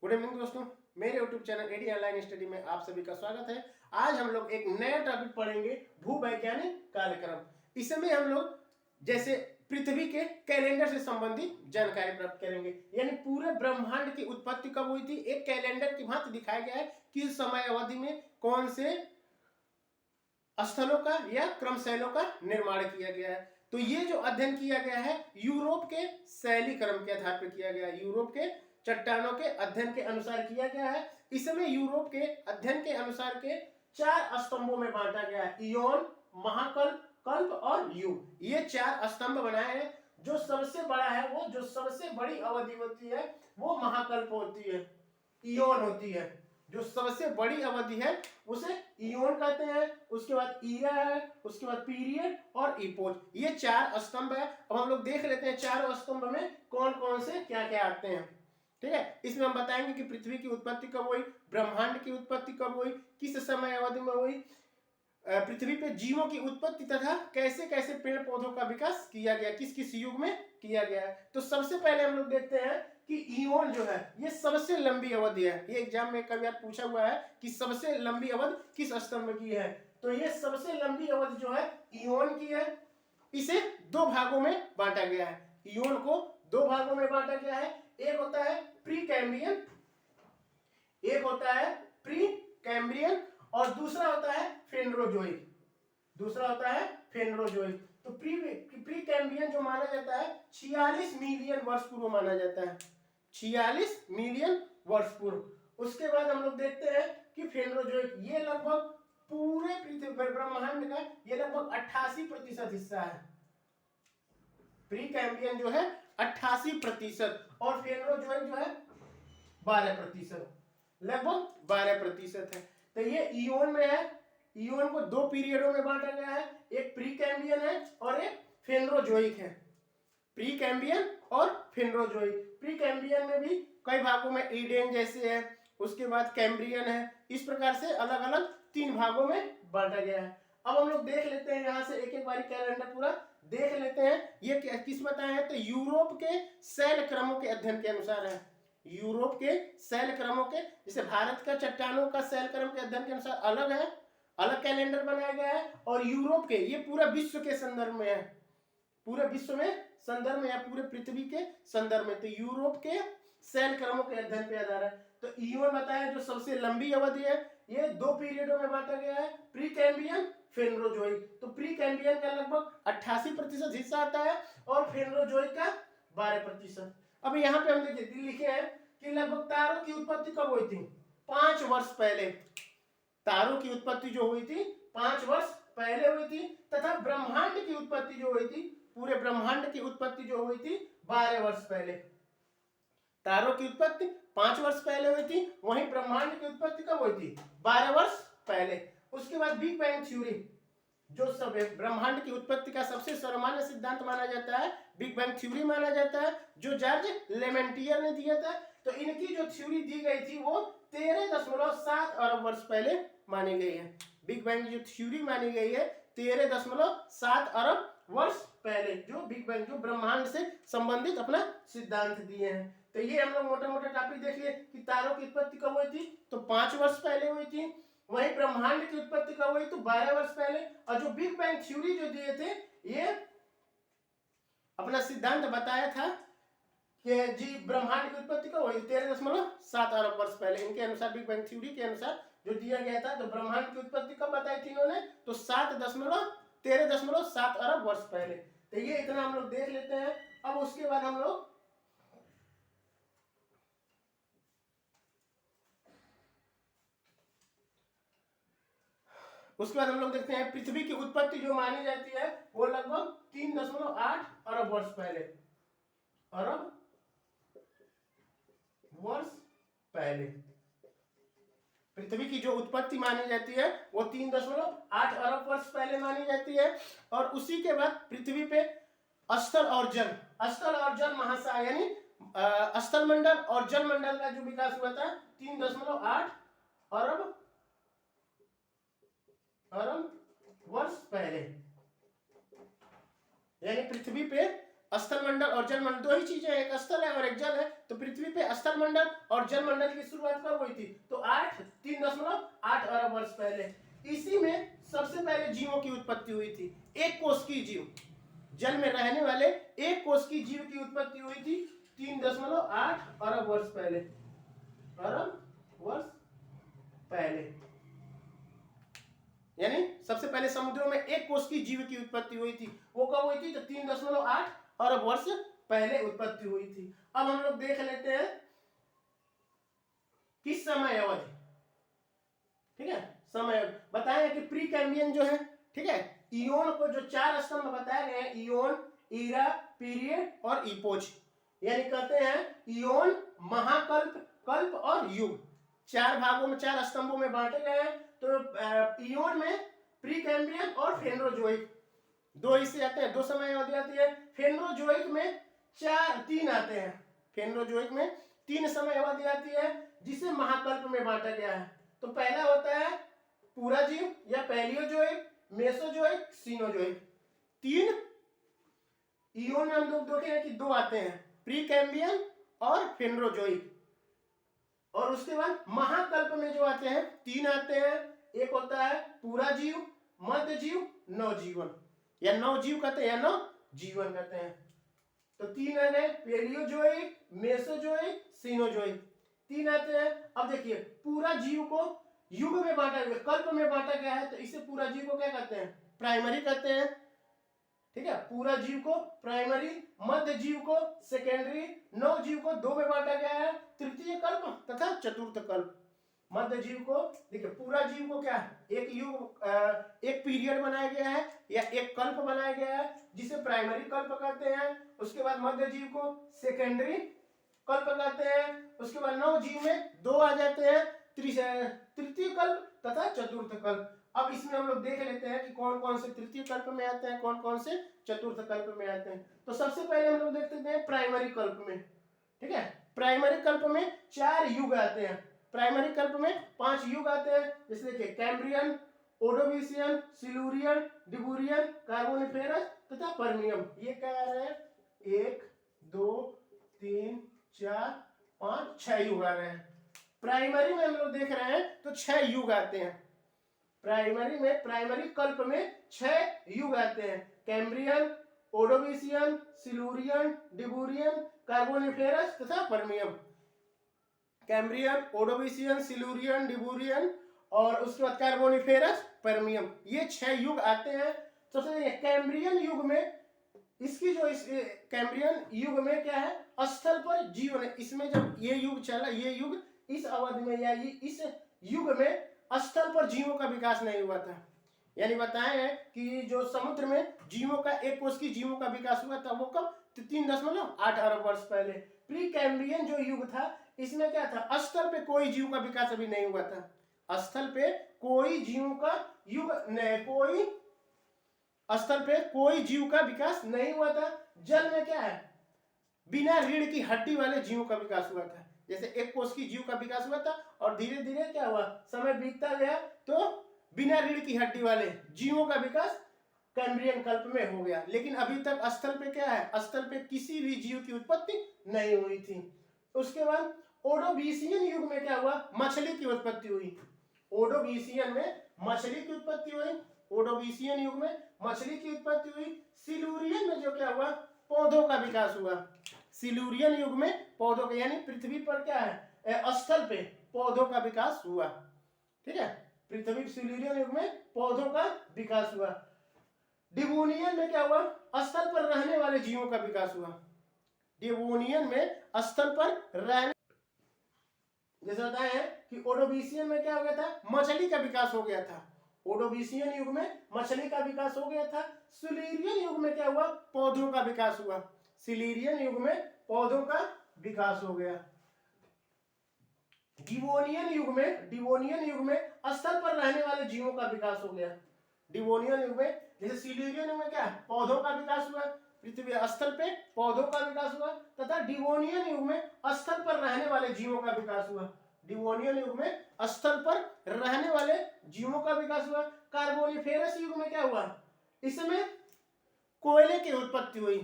Good evening दोस्तों, मेरे YouTube channel AD online study में आप सभी का स्वागत है। आज हम लोग एक नया टॉपिक पढ़ेंगे, भूवैज्ञानिक कालक्रम। इसमें हम लोग जैसे पृथ्वी के कैलेंडर से संबंधित जानकारी प्राप्त करेंगे, यानी पूरे ब्रह्मांड की उत्पत्ति कब हुई थी, एक कैलेंडर की भांति दिखाया गया है किस समय अवधि में कौन से स्थलों का या क्रमशैलों का निर्माण किया गया है। तो ये जो अध्ययन किया गया है यूरोप के शैली क्रम के आधार पर किया गया है, यूरोप के चट्टानों के अध्ययन के अनुसार किया गया है। इसमें यूरोप के अध्ययन के अनुसार के 4 स्तंभों में बांटा गया है, इयोन, महाकल्प, कल्प और युग। ये 4 स्तंभ बनाए हैं। जो सबसे बड़ा है, वो जो सबसे बड़ी अवधि होती है वो महाकल्प होती है, इयोन होती है। जो सबसे बड़ी अवधि है उसे इयोन कहते हैं। उसके बाद ईरा है, उसके बाद पीरियड और इपोच। ये 4 स्तंभ है। अब हम लोग देख लेते हैं चारों स्तंभ में कौन कौन से क्या क्या आते हैं। ठीक है, इसमें हम बताएंगे कि पृथ्वी की उत्पत्ति कब हुई, ब्रह्मांड की उत्पत्ति कब हुई, किस समय अवधि में हुई, पृथ्वी पे जीवों की उत्पत्ति तथा कैसे कैसे पेड़ पौधों का विकास किया गया, किस किस युग में किया गया है। तो सबसे पहले हम लोग देखते हैं कि इयोन जो है ये सबसे लंबी अवधि है। ये एग्जाम में कभी आप पूछा हुआ है कि सबसे लंबी अवधि किस स्तंभ की है, तो ये सबसे लंबी अवधि जो है इयोन की है। इसे 2 भागों में बांटा गया है, इयोन को 2 भागों में बांटा गया है। एक होता है प्री कैम्ब्रियन, एक होता है प्री कैम्ब्रियन और दूसरा होता है फेनरोजोइक, दूसरा होता है फेनरोजोइक। तो प्री कैम्ब्रियन जो माना जाता है 46 मिलियन वर्ष पूर्व माना जाता है, 46 मिलियन वर्ष पूर्व। उसके बाद हम लोग देखते हैं कि फेनरोजोइक, ये लगभग पूरे पृथ्वी ब्रह्मांड का ये लगभग 88% हिस्सा है। प्री कैम्ब्रियन जो है 88% और फेनरोजोइक जो है 12%, लगभग 12% है। तो ये इयोन में है। इयोन को 2 पीरियडों में बांटा गया है, एक प्री कैम्ब्रियन है और एक फेनरोजोइक है। प्री कैम्ब्रियन और फेनरोजोइक। प्री कैम्ब्रियन में भी कई भागों में ईडेन जैसे है, उसके बाद कैम्ब्रियन है, इस प्रकार से अलग अलग 3 भागों में बांटा गया है। अब हम लोग देख लेते हैं, यहाँ से एक एक बारी कैलेंडर पूरा देख लेते हैं। ये किस बताया है, तो यूरोप के शैल क्रमों के अध्ययन के अनुसार है। यूरोप के शैल क्रमों के, जैसे भारत का चट्टानों का शैल क्रम के अध्ययन के अनुसार अलग है, अलग कैलेंडर बनाया गया है। और यूरोप के, ये पूरा विश्व के संदर्भ में है, पूरे विश्व में संदर्भ में या पूरे पृथ्वी के संदर्भ में। तो यूरोप के शैल क्रमों के अध्ययन पे आधार है। तो इयोन बताया जो सबसे लंबी अवधि है, ये 2 पीरियडों में बांटा गया है, प्री कैम्ब्रियन, फेनरोजोइक। तो प्री कैम्ब्रियन का लगभग 88% हिस्सा आता है और फेनरोजोइक का 12%। अब यहाँ पे हम देखिए लिखे हैं कि लगभग तारों की उत्पत्ति कब हुई थी, 5 वर्ष पहले। तारों की उत्पत्ति जो हुई थी 5 वर्ष पहले हुई थी, तथा ब्रह्मांड की उत्पत्ति जो हुई थी, पूरे ब्रह्मांड की उत्पत्ति जो हुई थी 12 वर्ष पहले। तारों की उत्पत्ति 5 वर्ष पहले हुई थी, वहीं ब्रह्मांड की उत्पत्ति कब हुई थी, 12 वर्ष पहले। उसके बाद बिग बैंग थ्योरी, जो सब ब्रह्मांड की उत्पत्ति का सबसे सर्वमान्य सिद्धांत माना जाता है, बिग बैंग थ्योरी माना जाता है, जो जॉर्ज लेमेंटियर ने दिया था। तो इनकी जो थ्योरी दी गई थी वो 13.7 अरब वर्ष पहले मानी गई है। बिग बैंग जो थ्योरी मानी गई है 13.7 अरब वर्ष पहले, जो बिग बैंग जो ब्रह्मांड से संबंधित अपना सिद्धांत दिए हैं। तो ये हम लोग मोटे मोटे टॉपिक देख लिए कि तारों की उत्पत्ति कब हुई थी, तो 5 वर्ष पहले हुई थी। वही ब्रह्मांड की उत्पत्ति कब हुई, तो 12 वर्ष पहले। और जो बिग बैंग थ्योरी जो दिए थे, ये अपना सिद्धांत बताया था कि जी ब्रह्मांड की उत्पत्ति कब हुई, 13.7 अरब वर्ष पहले। इनके अनुसार बिग बैंग थ्योरी के अनुसार जो दिया गया था, तो ब्रह्मांड की उत्पत्ति कब बताई थी इन्होंने, तो 13.7 अरब वर्ष पहले। तो ये इतना हम लोग देख लेते हैं। अब उसके बाद हम लोग देखते हैं पृथ्वी की उत्पत्ति जो मानी जाती है वो लगभग 3.8 अरब वर्ष पहले, अरब वर्ष पहले। पृथ्वी की जो उत्पत्ति मानी जाती है वो 3.8 अरब वर्ष पहले मानी जाती है। और उसी के बाद पृथ्वी पे स्थल और जल महासागर यानी स्थल मंडल और जल मंडल का जो विकास हुआ था 3.8 अरब वर्ष पहले। यानी पृथ्वी पे स्थल मंडल और जल मंडल, दो ही चीजें हैं, एक स्थल है और एक जल है। तो पृथ्वी पे स्थल मंडल और जल मंडल की शुरुआत कब हुई थी? तो 3.8 अरब वर्ष पहले। इसी में सबसे पहले जीवों की उत्पत्ति हुई थी। एक कोश की जीव, जल में रहने वाले एक कोश की जीव की उत्पत्ति हुई थी 3.8 अरब वर्ष पहले। अरब वर्ष पहले, यानी सबसे पहले समुद्रों में एक कोश की जीव की उत्पत्ति हुई थी। वो कब हुई थी? तो 3.8 अरब वर्ष पहले उत्पत्ति हुई थी। अब हम लोग देख लेते हैं किस समय अवधि, ठीक है, समय बताएं कि प्री कैम्बियन जो है, ठीक है, इयोन को जो 4 स्तंभ बताए गए हैं, इयोन, ईरा, पीरियड और इपोज, यानी कहते हैं इयोन, महाकल्प, कल्प और युग, 4 भागों में 4 स्तंभों में बांटे गए हैं। तो इयोन में प्री कैम्बियन और फेनरोजोइक 2 हिस्से आते हैं, 2 समय अवधि आती है। फेनरोजोइक में 3 आते हैं, फेनरोजोइक में 3 समय अवधि आती है, जिसे महाकल्प में बांटा गया है। तो पहला होता है पूरा जीव या पैलियोजोइक, मेसोजोइक, सीनोजोइक। 3 इयोन में हम लोग देखे हैं कि 2 आते हैं, प्री कैम्बियन और फेनरोजोइक। और उसके बाद महाकल्प में जो आते हैं 3 आते हैं, एक होता है पूरा जीव, मध्य जीव, नवजीवन, या नवजीव कहते हैं या नवजीवन कहते हैं। तो 3 आ गए, पैलियोजोइक, मेसोजोइक, सीनोजोइक, 3 आते हैं। अब देखिए पूरा जीव को युग में बांटा गया, कल्प में बांटा गया है, तो इसे पूरा जीव को क्या कहते हैं? प्राइमरी कहते हैं, ठीक है, पूरा जीव को प्राइमरी, मध्य जीव को सेकेंडरी, नव जीव को 2 में बांटा गया है, तृतीय कल्प तथा चतुर्थ कल्प। मध्य जीव को देखिए, पूरा जीव को क्या है? एक युग, एक पीरियड बनाया गया है या एक कल्प बनाया गया है, जिसे प्राइमरी कल्प कहते हैं। उसके बाद मध्य जीव को सेकेंडरी कल्प कहते हैं। उसके बाद नव जीव में 2 आ जाते हैं, तृतीय कल्प तथा चतुर्थ कल्प। अब इसमें हम लोग देख लेते हैं कि कौन कौन से तृतीय कल्प में आते हैं, कौन कौन से चतुर्थ कल्प में आते हैं। तो सबसे पहले हम लोग देखते हैं प्राइमरी कल्प में, ठीक है, प्राइमरी कल्प में 4 युग आते हैं। प्राइमरी कल्प में 5 युग आते हैं, जैसे देखिए कैम्ब्रियन, ओडोविशियन, सिल्यूरियन, डिबूरियन, कार्बोनिफेरस तथा पर्मियम। ये क्या आ रहे हैं? 1 2 3 4 5 6 युग आ रहे हैं। प्राइमरी में हम लोग देख रहे हैं तो 6 युग आते हैं। प्राइमरी में, प्राइमरी कल्प में 6 युग आते हैं, कैम्ब्रियन, ओडोविशियन, सिल्यूरियन, डिबूरियन, कार्बोनिफेरस तथा पर्मियम। कैम्ब्रियन, ओडोविशियन, सिल्यूरियन, डिबूरियन और उसके बाद कार्बोनिफेरस, पर्मियम, ये 6 युग आते हैं। सबसे पहले कैम्ब्रियन युग में, इसकी जो इस कैम्ब्रियन युग में क्या है? स्थल पर जीवन है। इसमें जब ये युग चला, ये युग इस अवधि में या ये इस युग में स्थल पर जीवों का विकास नहीं हुआ था। यानी बताए हैं कि जो समुद्र में जीवों का, एक कोश की जीवों का विकास हुआ था, वो कब? 3.8 अरब वर्ष पहले। प्री कैम्ब्रियन जो युग था, इसमें क्या था? स्थल पे कोई जीव का विकास अभी नहीं हुआ था। स्थल पे कोई जीव का युग नहीं, कोई स्थल पे कोई जीव का विकास नहीं हुआ था। जल में क्या है? बिना रीढ़ की हड्डी वाले जीवों का विकास हुआ था। जैसे एक कोश की जीव का विकास हुआ था और धीरे धीरे क्या हुआ? समय बीतता गया तो बिना रीढ़ की हड्डी वाले जीवों का विकास कैम्ब्रियन कल्प में हो गया। लेकिन अभी तक स्थल पे क्या है? स्थल पे किसी भी जीव की उत्पत्ति नहीं हुई थी। उसके बाद ओडोविशियन युग में क्या हुआ? मछली की उत्पत्ति हुई। ओडोविशियन में मछली की उत्पत्ति हुई। ओडोविशियन युग में मछली की उत्पत्ति हुई। सिल्यूरियन में जो क्या हुआ? पौधों का विकास हुआ। सिल्यूरियन युग में पौधों का, यानी पृथ्वी पर क्या है? स्थल पे पौधों का विकास हुआ, ठीक है, पृथ्वी सिल्यूरियन युग में पौधों का विकास हुआ। डिवोनियन में क्या हुआ? स्थल पर रहने वाले जीवों का विकास हुआ। डिवोनियन में स्थल पर रहने, जैसे बताए हैं कि ओडोविशियन में क्या हो गया था? मछली का विकास हो गया था। ओडोविशियन युग में मछली का विकास हो गया था। सिल्यूरियन युग में क्या हुआ? पौधों का विकास हुआ। सिल्यूरियन युग में पौधों का विकास हो गया। डिवोनियन युग में स्थल पर रहने वाले जीवों का विकास हो गया। डिवोनियन युग में, जैसे सिल्यूरियन युग में क्या है? पौधों का विकास हुआ, पृथ्वी स्थल पे पौधों का विकास हुआ, तथा डिवोनियन युग में स्थल पर रहने वाले जीवों का विकास हुआ। डिवोनियन युग में स्थल पर रहने वाले जीवों का विकास हुआ। कार्बोनिफेरस युग में क्या हुआ? इसमें कोयले की उत्पत्ति हुई।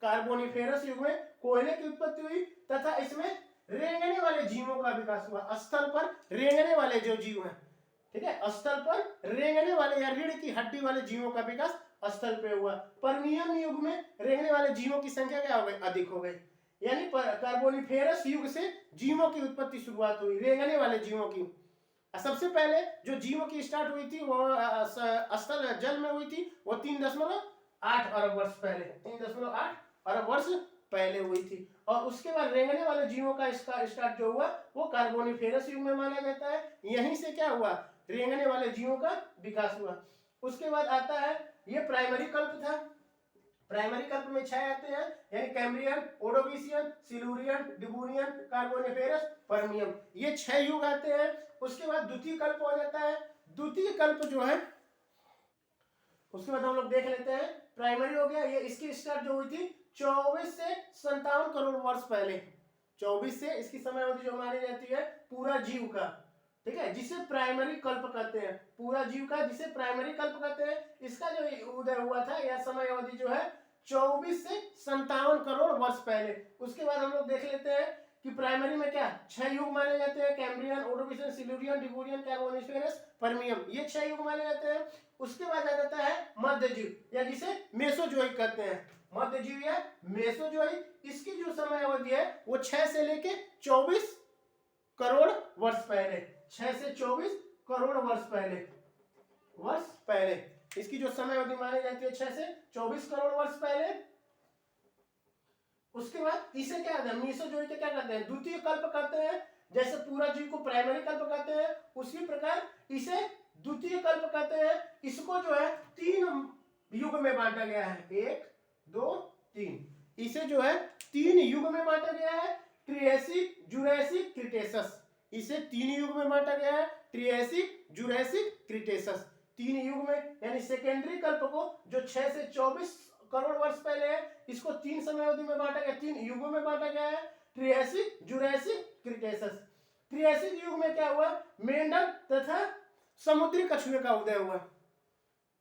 कार्बोनिफेरस युग में कोयले की उत्पत्ति हुई तथा इसमें रेंगने वाले जीवों का विकास हुआ। स्थल पर रेंगने वाले जो जीव हैं, ठीक है, स्थल पर रेंगने वाले या रीढ़ की हड्डी वाले जीवों का विकास स्थल पे हुआ। पर्मियन युग में रेंगने वाले जीवों की संख्या क्या हो गई, अधिक हो गई। यानी कार्बोनिफेरस युग से जीवों की उत्पत्ति शुरुआत हुई, रेंगने वाले जीवों की। सबसे पहले जो जीवों की स्टार्ट हुई थी वो स्थल जल में हुई थी, वो 3.8 अरब वर्ष पहले, 3.8 अरब वर्ष पहले हुई थी। और उसके बाद रेंगने वाले जीवों का इसका स्टार्ट जो हुआ वो कार्बोनिफेरस युग में माना जाता है। यहीं से क्या हुआ, रेंगने वाले जीवों का विकास हुआ। उसके बाद आता है, ये प्राइमरी कल्प था। प्राइमरी कल्प में 6 आते हैं, यानी कैम्ब्रियन, ओडोविशियन, सिल्यूरियन, डिबूरियन, कार्बोनिफेरस, पर्मियम, ये 6 युग आते हैं। उसके बाद द्वितीय कल्प हो जाता है। द्वितीय कल्प जो है उसके बाद हम लोग देख लेते हैं। प्राइमरी हो गया, ये इसकी स्टार्ट जो हुई थी 24 से 57 करोड़ वर्ष पहले। 24 से इसकी समय अवधि जो मानी जाती है पूरा जीव का, ठीक है, जिसे प्राइमरी कल्प कहते हैं। पूरा जीव का जिसे प्राइमरी कल्प कहते हैं, इसका जो उदय हुआ था या समय अवधि जो है 24 से 57 करोड़ वर्ष पहले। उसके बाद हम लोग देख लेते हैं कि प्राइमरी में क्या 6 युग माने जाते हैं, कैम्ब्रियन, ओडोविशियन, सिल्यूरियन, डिबूरियन, कार्बोनिफेरस, पर्मियम, ये 6 युग माने जाते हैं। उसके बाद आ जाता है मध्यजीव या जिसे मेसोजोइक कहते हैं। मध्यजीव या मेसोजोइक, इसकी जो समय अवधि है वो 6 से लेके 24 करोड़ वर्ष पहले, 6 से 24 करोड़ वर्ष पहले इसकी जो समय अवधि मानी जाती है 6 से 24 करोड़ वर्ष पहले। उसके बाद इसे क्या कहते हैं, मेसोजोइक क्या कहते हैं, द्वितीय कल्प कहते हैं। जैसे पूरा जीव को प्राइमरी कल्प कहते हैं, उसी प्रकार इसे द्वितीय कल्प कहते हैं। इसको जो है 3 युग में बांटा गया है, 1 2 3, इसे जो है 3 युग में बांटा गया है, ट्रियासिक, जुरासिक, क्रिटेशस। इसे 3 युग में बांटा गया है, ट्रियासिक, जुरासिक, क्रिटेशस, 3 युग में। यानी सेकेंडरी कल्प को जो 6 से 24 करोड़ वर्ष पहले है, इसको 3 समय अवधि में बांटा गया, 3 युगों में बांटा गया है, ट्रियासिक, जुरासिक, क्रिटेशस। ट्रियासिक युग में क्या हुआ, मेंढक तथा समुद्री कछुए का उदय हुआ।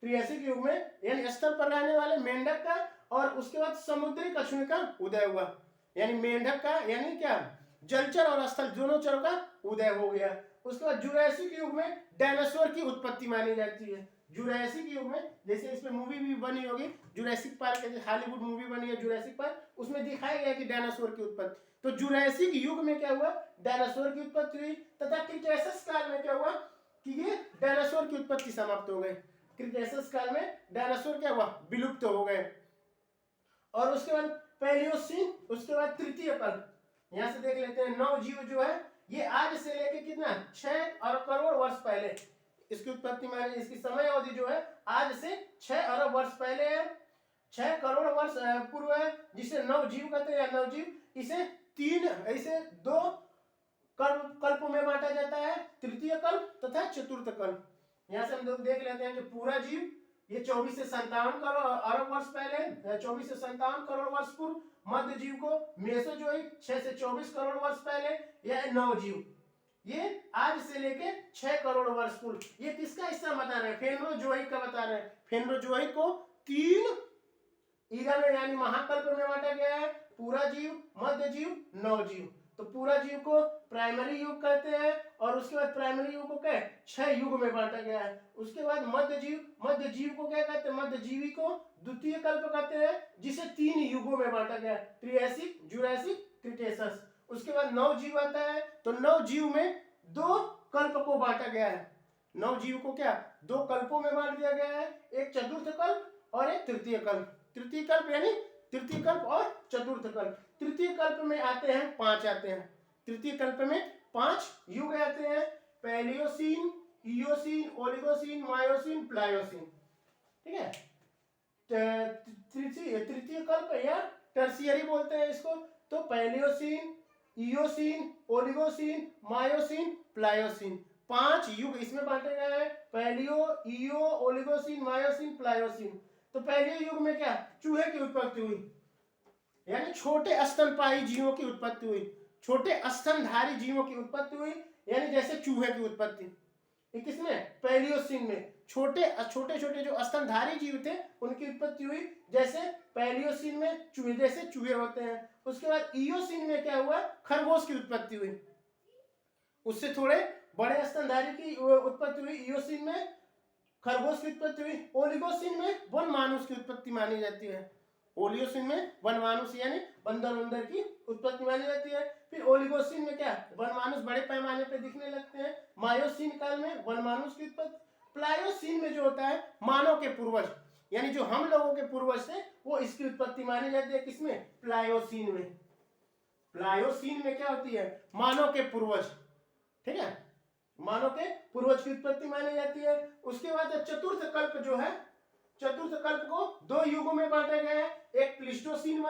ट्रियासिक युग में यानी स्थल पर रहने वाले मेंढक का और उसके बाद समुद्री कछुए का उदय हुआ। यानी मेंढक का यानी क्या, जलचर और स्थल दोनों चरों का उदय हो गया। उसके बाद जुरासिक युग में डायनासोर की उत्पत्ति मानी जाती है। जुरासिक युग में, जैसे इसमें मूवी भी बनी होगी जुरासिक पार्क, हॉलीवुड मूवी बनी है जुरासिक पार्क, उसमें दिखाया गया कि डायनासोर की उत्पत्ति। तो जुरासिक युग में क्या हुआ, डायनासोर की उत्पत्ति हुई। तथा क्रिटेशस काल में क्या हुआ कि ये डायनासोर की उत्पत्ति समाप्त हो गई। क्रिटेशस काल में डायनासोर क्या हुआ, विलुप्त हो गए। और उसके बाद पैलियोसीन, उसके बाद तृतीय कल्प। यहां से देख लेते हैं, 9 जीव जो है ये आज से लेके कितना 6 अरब करोड़ वर्ष पहले इसकी उत्पत्ति मानी। इसकी समय अवधि जो है आज से 6 अरब वर्ष पहले है, 6 करोड़ वर्ष पूर्व है, जिसे 9 जीव कहते हैं या 9 जीव। इसे 2 कल्पों में बांटा जाता है, तृतीय कल्प तथा चतुर्थ कल्प। यहां से हम लोग देख लेते हैं कि पूरा जीव ये 24 से 57 करोड़ अरब वर्ष पहले, 24 से 57 करोड़ वर्ष पूर्व। मध्य जीव को मेसोजोइक 6 से 24 करोड़ वर्ष पहले, यह 9 जीव ये आज से लेके 6 करोड़ वर्ष पूर्व। ये किसका हिस्सा बता रहे हैं, फेनोजोइक का बता रहे हैं। फेनोजोइक को 3 ईरा में यानी महाकल्प में बांटा गया है, पूरा जीव, मध्य जीव, 9 जीव। तो पूरा जीव को प्राइमरी युग कहते हैं और उसके बाद प्राइमरी युग को क्या 6 युग में बांटा गया है। उसके बाद मध्य जीव को क्या कहते हैं, मध्य जीवी को द्वितीय कल्प कहते हैं, जिसे 3 युगों में बांटा गया है, ट्रियासिक, जुरासिक, क्रिटेशस। उसके बाद 9 जीव आता है, तो 9 जीव में 2 कल्प को बांटा गया है। 9 जीव को क्या 2 कल्पों में बांट दिया गया है, एक चतुर्थ कल्प और एक तृतीय कल्प। तृतीय कल्प यानी तृतीय कल्प और चतुर्थ कल्प। तृतीय कल्प में आते हैं 5 आते हैं। तृतीय कल्प में 5 युग आते हैं, Palaeocene, Eocene, Oligocene, Miocene, Pliocene. ठीक है, तृतीय कल्प या टर्शियरी बोलते हैं इसको। तो Palaeocene, Eocene, Oligocene, Miocene, Pliocene, 5 युग इसमें बांटे गए हैं, पैलियो, इयो, ओलिगोसीन, मायोसीन, प्लायोसीन। तो पहले युग में क्या चूहे की उत्पत्ति हुई, यानी छोटे स्तनपायी जीवों की उत्पत्ति हुई, छोटे स्तनधारी जीवों की उत्पत्ति हुई, यानी जैसे चूहे की उत्पत्ति। किसमें, पैलियोसीन में छोटे छोटे जो स्तनधारी जीव थे उनकी उत्पत्ति हुई, जैसे पैलियोसीन में चूहे, जैसे चूहे होते हैं। उसके बाद इयोसीन में क्या हुआ, खरगोश की उत्पत्ति हुई। उससे थोड़े बड़े स्तनधारी की उत्पत्ति हुई, इयोसीन में खरगोश की उत्पत्ति हुई। ओलिगोसीन में वन मानुष की उत्पत्ति मानी जाती है। ओलियोसीन में वन मानुष यानी बंदर उंदर की उत्पत्ति मानी जाती है। फिर ओलिगोसीन में क्या, वन मानुष बड़े पैमाने पर दिखने लगते हैं। मायोसीन काल में वन मानुष की उत्पत्ति। प्लायोसीन में जो होता है मानव के पूर्वज, यानी जो हम लोगों के पूर्वज थे, वो इसकी उत्पत्ति मानी जाती है। किसमें, प्लायोसीन में। प्लायोसीन में क्या होती है, मानव के पूर्वज, ठीक है, मानव के पूर्वज की उत्पत्ति मानी जाती है। उसके बाद चतुर्थ कल्प जो है, चतुर्थ कल्प को दो युगों में बांटा गया है, एक प्लीस्टोसीन,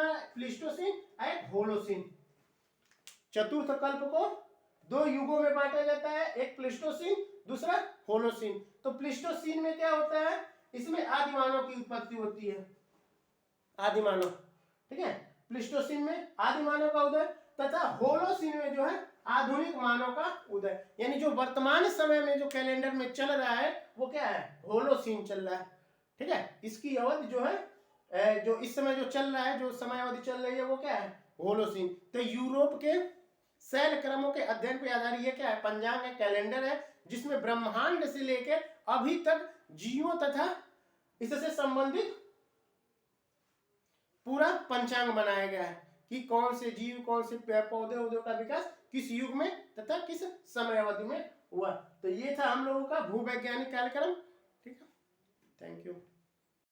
एक होलोसीन। चतुर्थ कल्प को दो युगों में बांटा जाता है, एक प्लीस्टोसीन, दूसरा होलोसीन। तो प्लीस्टोसीन में क्या होता है, इसमें आदिमानव की उत्पत्ति होती है, आदिमानव, ठीक है। प्लीस्टोसीन में आदिमानव का उदय, तथा होलोसीन में जो है आधुनिक मानव का उदय, यानी जो वर्तमान समय में जो कैलेंडर में चल रहा है वो क्या है, होलोसीन चल रहा है, ठीक है। इसकी अवधि जो है, जो इस समय जो चल रहा है, जो समय अवधि चल रही है वो क्या है, होलोसीन। तो यूरोप के शैल क्रमों के अध्ययन पर आधारित ये क्या है, पंचांग है, कैलेंडर है, जिसमें ब्रह्मांड से लेकर अभी तक जीवों तथा इससे संबंधित पूरा पंचांग बनाया गया है कि कौन से जीव, कौन से पौधे उधे का विकास किस युग में तथा किस समय अवधि में हुआ। तो ये था हम लोगों का भूवैज्ञानिक कार्यक्रम, ठीक है। Thank you.